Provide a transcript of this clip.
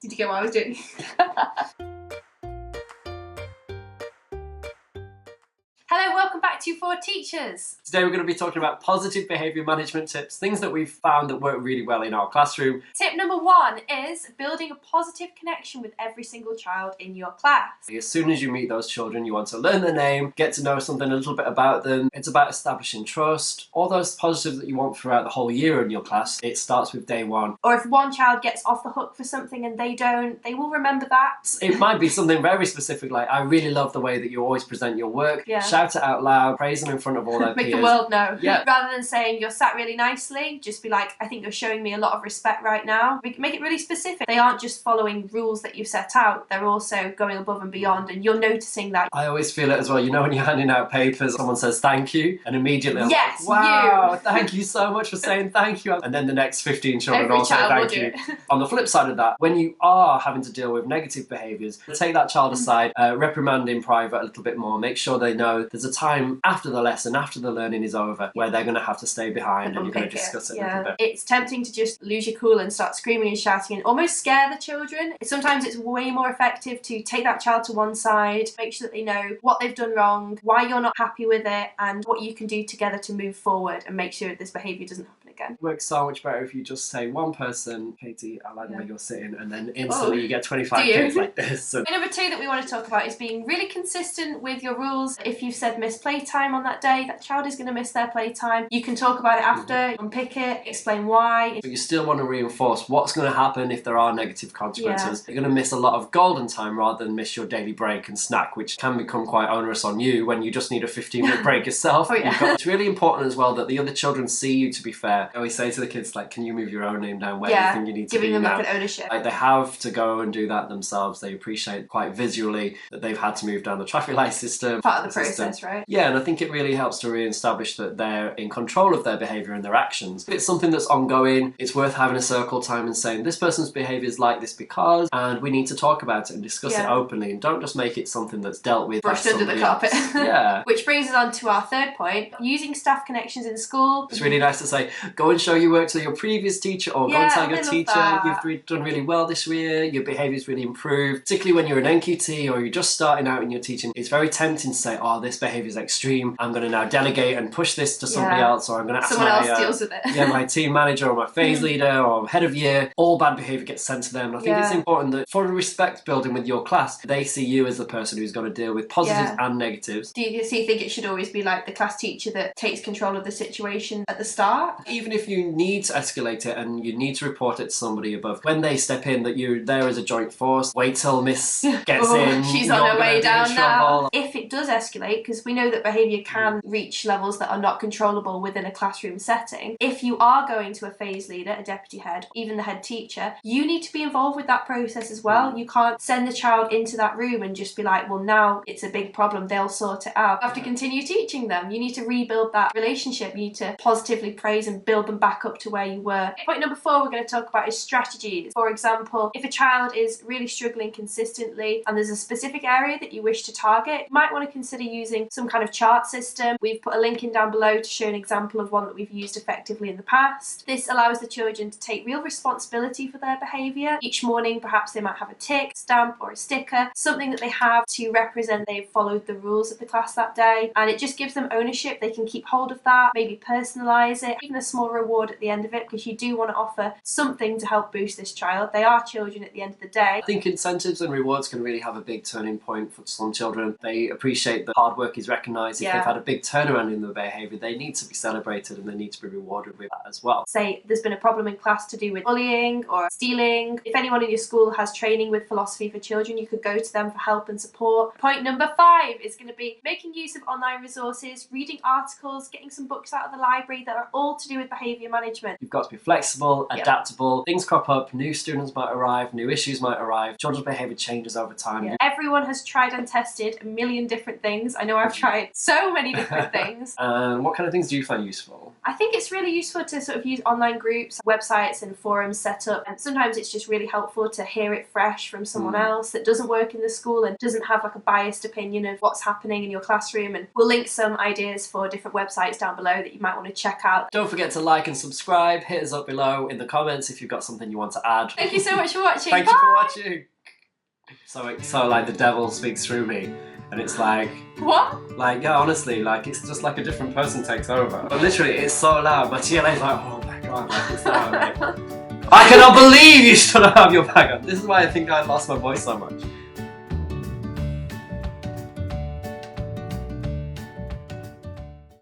Did you get what I was doing? Hello, welcome back to For Teachers. Today we're going to be talking about positive behaviour management tips, things that we've found that work really well in our classroom. Tip number 1 is building a positive connection with every single child in your class. As soon as you meet those children, you want to learn their name, get to know something a little bit about them. It's about establishing trust. All those positives that you want throughout the whole year in your class, it starts with day one. Or if one child gets off the hook for something and they don't, they will remember that. It might be something very specific, like, I really love the way that you always present your work. Yeah. Shout it out loud, praise them in front of all their Make peers. the world know. Yeah. Rather than saying you're sat really nicely, just be like, I think you're showing me a lot of respect right now. Make it really specific. They aren't just following rules that you've set out, they're also going above and beyond, and you're noticing that. I always feel it as well, you know, when you're handing out papers, someone says thank you, and immediately I'm yes, like, wow, you. Thank you so much for saying thank you. And then the next 15 children Every all say child thank will you. do it. On the flip side of that, when you are having to deal with negative behaviours, take that child aside, reprimand in private a little bit more, make sure they know there's a time after the lesson, after the learning is over, where they're going to have to stay behind and you're going to discuss it a little bit. It's tempting to just lose your cool and start screaming and shouting and almost scare the children. Sometimes it's way more effective to take that child to one side, make sure that they know what they've done wrong, why you're not happy with it, and what you can do together to move forward and make sure this behaviour doesn't happen again. It works so much better if you just say one person, Katie, I like the way you're sitting, and then instantly you get 25 kids like this. So. Number 2 that we want to talk about is being really consistent with your rules. If you've said miss playtime on that day, that child is going to miss their playtime. You can talk about it after, unpick it, explain why. But you still want to reinforce what's going to happen if there are negative consequences. You're going to miss a lot of golden time rather than miss your daily break and snack, which can become quite onerous on you when you just need a 15-minute break yourself. It's really important as well that the other children see you, to be fair. I always say to the kids, like, can you move your own name down where you think you need to be now? Giving them like an ownership. Like, they have to go and do that themselves. They appreciate quite visually that they've had to move down the traffic light system. Part of the process, right? Yeah, and I think it really helps to re-establish that they're in control of their behaviour and their actions. If it's something that's ongoing, it's worth having a circle time and saying, this person's behaviour is like this because, and we need to talk about it and discuss it openly, and don't just make it something that's dealt with brushed under the carpet. Yeah. Which brings us on to our third point, using staff connections in school. It's really nice to say, go and show your work to your previous teacher, or go and tell your teacher you've done really well this year, your behaviour's really improved. Particularly when you're an NQT or you're just starting out in your teaching, it's very tempting to say, oh, this behaviour's extreme, I'm going to now delegate and push this to somebody else, or I'm going to ask someone else deals with it. My team manager or my phase leader or head of year. All bad behaviour gets sent to them. And I think it's important that for the respect building with your class, they see you as the person who's going to deal with positives and negatives. Do you think it should always be like the class teacher that takes control of the situation at the start? Even if you need to escalate it and you need to report it to somebody above, when they step in, that you're there as a joint force, wait till Miss gets in. She's on her way down now. If it does escalate, because we know that behaviour can reach levels that are not controllable within a classroom setting, if you are going to a phase leader, a deputy head, even the head teacher, you need to be involved with that process as well. You can't send the child into that room and just be like, well, now it's a big problem, they'll sort it out. You have to continue teaching them. You need to rebuild that relationship. You need to positively praise and build them back up to where you were. Point number 4 we're going to talk about is strategies. For example, if a child is really struggling consistently and there's a specific area that you wish to target, you might want to consider using some kind of chart system. We've put a link in down below to show an example of one that we've used effectively in the past. This allows the children to take real responsibility for their behaviour. Each morning perhaps they might have a tick, stamp or a sticker, something that they have to represent they've followed the rules of the class that day, and it just gives them ownership. They can keep hold of that, maybe personalise it, even a small reward at the end of it, because you do want to offer something to help boost this child. They are children at the end of the day. I think incentives and rewards can really have a big turning point for some children. They appreciate that hard work is recognised. If they've had a big turnaround in their behaviour, they need to be celebrated and they need to be rewarded with that as well. Say there's been a problem in class to do with bullying or stealing. If anyone in your school has training with philosophy for children, you could go to them for help and support. Point number 5 is going to be making use of online resources, reading articles, getting some books out of the library that are all to do with behaviour management. You've got to be flexible, adaptable. Things crop up, new students might arrive, new issues might arrive. Children's behaviour changes over time. Everyone has tried and tested a million different things. I know I've tried so many different things. What kind of things do you find useful? I think it's really useful to sort of use online groups, websites and forums set up, and sometimes it's just really helpful to hear it fresh from someone else that doesn't work in the school and doesn't have like a biased opinion of what's happening in your classroom. And we'll link some ideas for different websites down below that you might want to check out. Don't forget to like and subscribe. Hit us up below in the comments if you've got something you want to add. Thank you so much for watching. Thank you for watching. So like the devil speaks through me, and it's like, what? Like, yeah, honestly, like it's just like a different person takes over. But literally, it's so loud. My TLA's like, oh my god, like it's loud. Like, I cannot believe you still don't have your bag on. This is why I think I lost my voice so much.